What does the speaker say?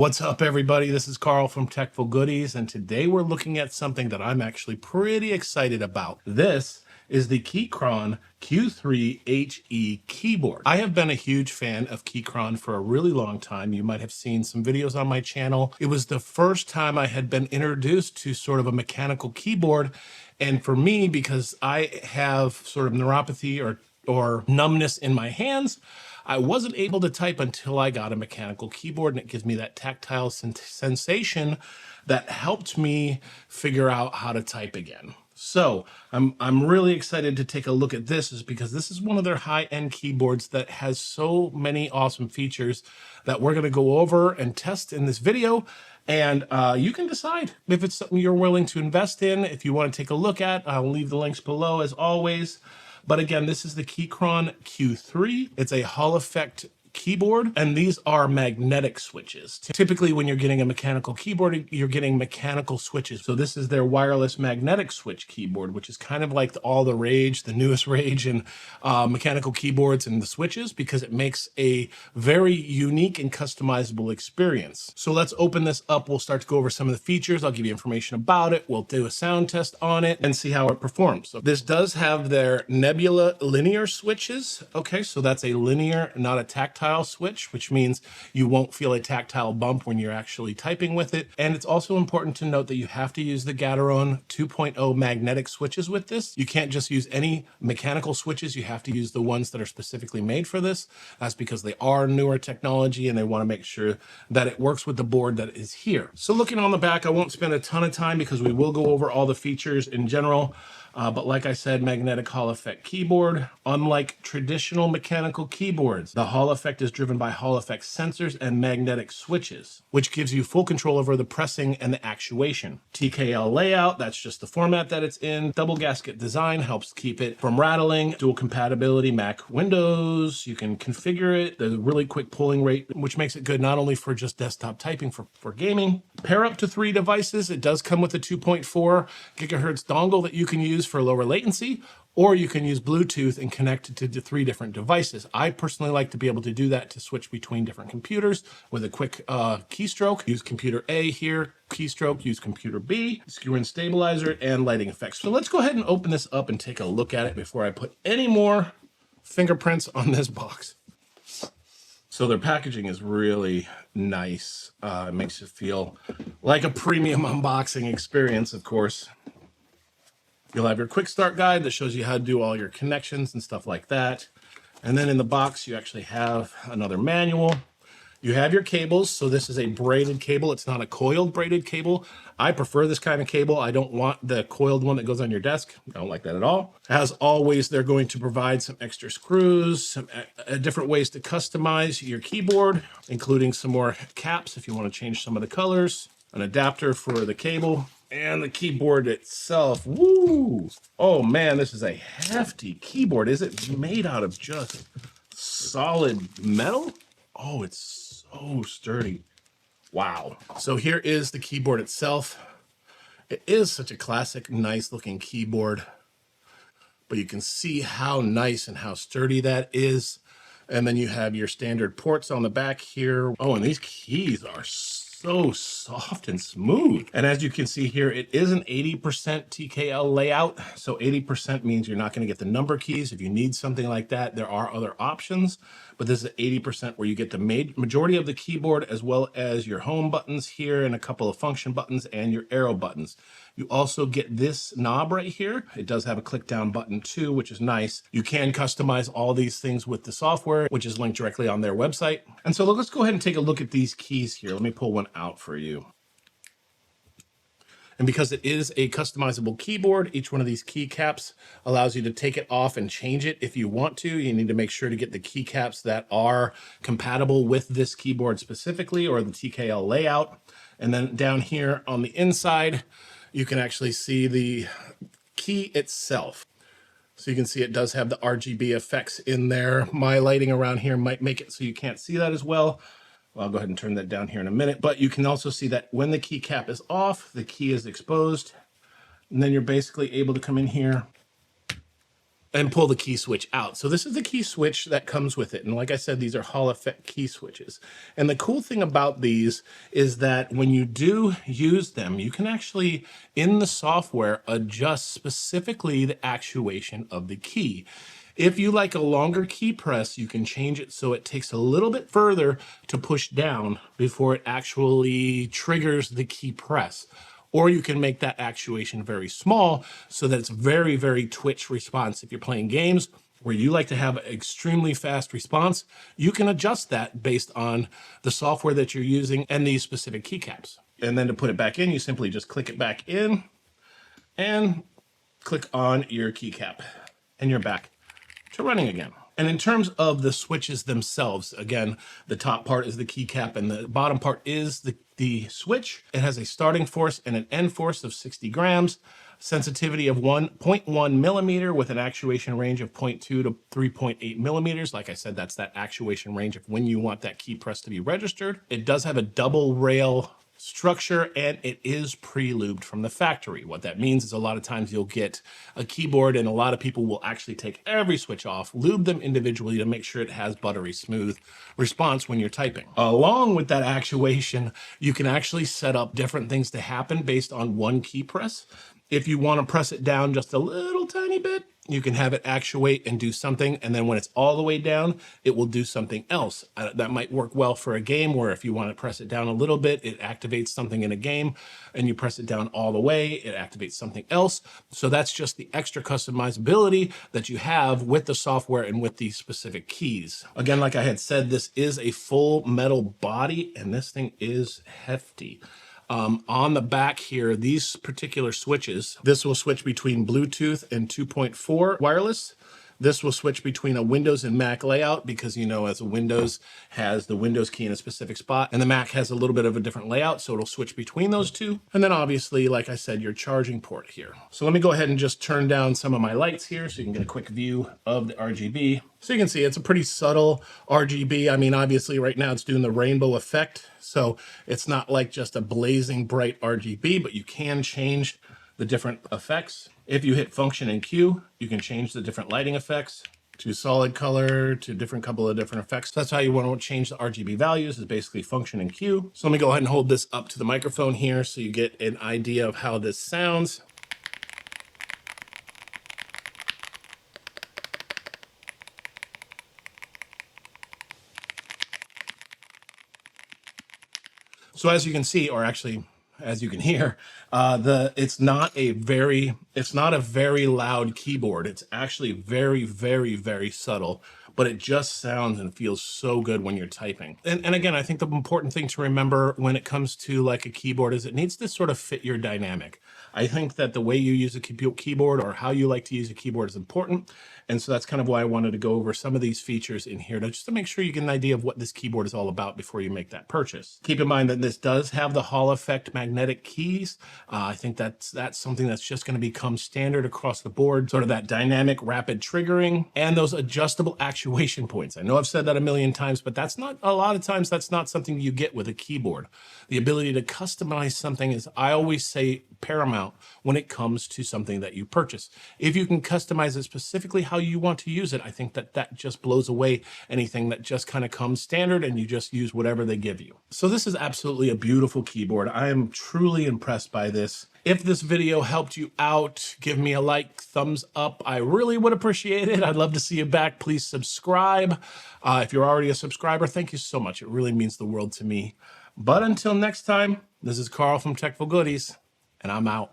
What's up, everybody? This is Carl from Techful Goodies, and today we're looking at something that I'm actually pretty excited about. This is the Keychron Q3 HE keyboard. I have been a huge fan of Keychron for a really long time. You might have seen some videos on my channel. It was the first time I had been introduced to sort of a mechanical keyboard, and for me, because I have sort of neuropathy or numbness in my hands, I wasn't able to type until I got a mechanical keyboard, and it gives me that tactile sensation that helped me figure out how to type again. So I'm really excited to take a look at this, is because this is one of their high-end keyboards that has so many awesome features that we're going to go over and test in this video. And you can decide if it's something you're willing to invest in, if you want to take a look at. I'll leave the links below as always. But again, this is the Keychron Q3. It's a Hall effect keyboard, and these are magnetic switches. Typically, when you're getting a mechanical keyboard, you're getting mechanical switches. So this is their wireless magnetic switch keyboard, which is kind of like all the rage, the newest rage in mechanical keyboards and the switches, because it makes a very unique and customizable experience. So let's open this up. We'll start to go over some of the features. I'll give you information about it. We'll do a sound test on it and see how it performs. So this does have their Nebula linear switches. Okay, so that's a linear, not a tactile switch, which means you won't feel a tactile bump when you're actually typing with it. And it's also important to note that you have to use the Keychron 2.0 magnetic switches with this. You can't just use any mechanical switches. You have to use the ones that are specifically made for this. That's because they are newer technology and they want to make sure that it works with the board that is here. So looking on the back, I won't spend a ton of time because we will go over all the features in general. But like I said, magnetic Hall effect keyboard. Unlike traditional mechanical keyboards, the Hall effect is driven by Hall effect sensors and magnetic switches, which gives you full control over the pressing and the actuation. TKL layout, that's just the format that it's in. Double gasket design helps keep it from rattling. Dual compatibility, Mac, Windows. You can configure it. There's a really quick polling rate, which makes it good not only for just desktop typing, for gaming. Pair up to 3 devices. It does come with a 2.4 gigahertz dongle that you can use for lower latency, or you can use Bluetooth and connect it to 3 different devices. I personally like to be able to do that to switch between different computers with a quick keystroke. Use computer A here, keystroke, use computer B, screw in stabilizer and lighting effects. So let's go ahead and open this up and take a look at it before I put any more fingerprints on this box. So their packaging is really nice. It makes you feel like a premium unboxing experience, of course. You'll have your quick start guide that shows you how to do all your connections and stuff like that. And then in the box, you actually have another manual. You have your cables. So this is a braided cable. It's not a coiled braided cable. I prefer this kind of cable. I don't want the coiled one that goes on your desk. I don't like that at all. As always, they're going to provide some extra screws, some different ways to customize your keyboard, including some more caps if you want to change some of the colors, an adapter for the cable, and the keyboard itself. Woo! Oh man, this is a hefty keyboard. Is it made out of just solid metal? Oh, it's so sturdy. Wow. So here is the keyboard itself. It is such a classic, nice looking keyboard, but you can see how nice and how sturdy that is. And then you have your standard ports on the back here. Oh, and these keys are so soft and smooth. And as you can see here, it is an 80% TKL layout. So 80% means you're not going to get the number keys. If you need something like that, there are other options, but this is 80% where you get the majority of the keyboard, as well as your home buttons here and a couple of function buttons and your arrow buttons. You also get this knob right here. It does have a click down button too, which is nice. You can customize all these things with the software, which is linked directly on their website. And so let's go ahead and take a look at these keys here. Let me pull one out for you. And because it is a customizable keyboard, each one of these keycaps allows you to take it off and change it if you want to. You need to make sure to get the keycaps that are compatible with this keyboard specifically, or the TKL layout. And then down here on the inside, you can actually see the key itself. So you can see it does have the RGB effects in there. My lighting around here might make it so you can't see that as well. Well, I'll go ahead and turn that down here in a minute. But you can also see that when the keycap is off, the key is exposed. And then you're basically able to come in here and pull the key switch out. So this is the key switch that comes with it. And like I said, these are Hall effect key switches. And the cool thing about these is that when you do use them, you can actually, in the software, adjust specifically the actuation of the key. If you like a longer key press, you can change it so it takes a little bit further to push down before it actually triggers the key press. Or you can make that actuation very small so that it's very, very twitch response. If you're playing games where you like to have an extremely fast response, you can adjust that based on the software that you're using and these specific keycaps. And then to put it back in, you simply just click it back in and click on your keycap and you're back to running again. And in terms of the switches themselves, again, the top part is the keycap and the bottom part is the switch. It has a starting force and an end force of 60 grams, sensitivity of 1.1 millimeter with an actuation range of 0.2 to 3.8 millimeters. Like I said, that's that actuation range of when you want that key press to be registered. It does have a double rail structure and it is pre-lubed from the factory. What that means is a lot of times you'll get a keyboard and a lot of people will actually take every switch off, lube them individually to make sure it has buttery smooth response when you're typing. Along with that actuation, you can actually set up different things to happen based on one key press. If you want to press it down just a little tiny bit, you can have it actuate and do something, and then when it's all the way down, it will do something else. That might work well for a game where if you want to press it down a little bit, it activates something in a game, and you press it down all the way, it activates something else. So that's just the extra customizability that you have with the software and with these specific keys. Again, like I had said, this is a full metal body, and this thing is hefty. On the back here, these particular switches, this will switch between Bluetooth and 2.4 wireless. This will switch between a Windows and Mac layout because, you know, as a Windows has the Windows key in a specific spot and the Mac has a little bit of a different layout, so it'll switch between those two. And then obviously, like I said, your charging port here. So let me go ahead and just turn down some of my lights here so you can get a quick view of the RGB. So you can see it's a pretty subtle RGB. I mean, obviously right now it's doing the rainbow effect, so it's not like just a blazing bright RGB, but you can change the different effects. If you hit function and Q, you can change the different lighting effects to solid color, to different couple of different effects. That's how you want to change the RGB values, is basically function and Q. So let me go ahead and hold this up to the microphone here so you get an idea of how this sounds. So as you can see, or actually as you can hear, it's not a very loud keyboard. It's actually very, very, very subtle, but it just sounds and feels so good when you're typing. And again, I think the important thing to remember when it comes to like a keyboard is it needs to sort of fit your dynamic. I think that the way you use a keyboard or how you like to use a keyboard is important. And so that's kind of why I wanted to go over some of these features in here just to make sure you get an idea of what this keyboard is all about before you make that purchase. Keep in mind that this does have the Hall effect magnetic keys. I think that's something that's just going to become standard across the board, sort of that dynamic rapid triggering and those adjustable actuation points. I know I've said that a million times, but that's not something you get with a keyboard. The ability to customize something is, I always say, paramount when it comes to something that you purchase. If you can customize it specifically how you want to use it, I think that just blows away anything that just kind of comes standard and you just use whatever they give you. So this is absolutely a beautiful keyboard. I am truly impressed by this. If this video helped you out, give me a like, thumbs up. I really would appreciate it. I'd love to see you back. Please subscribe. If you're already a subscriber, thank you so much. It really means the world to me. But until next time, this is Carl from Techful Goodies, and I'm out.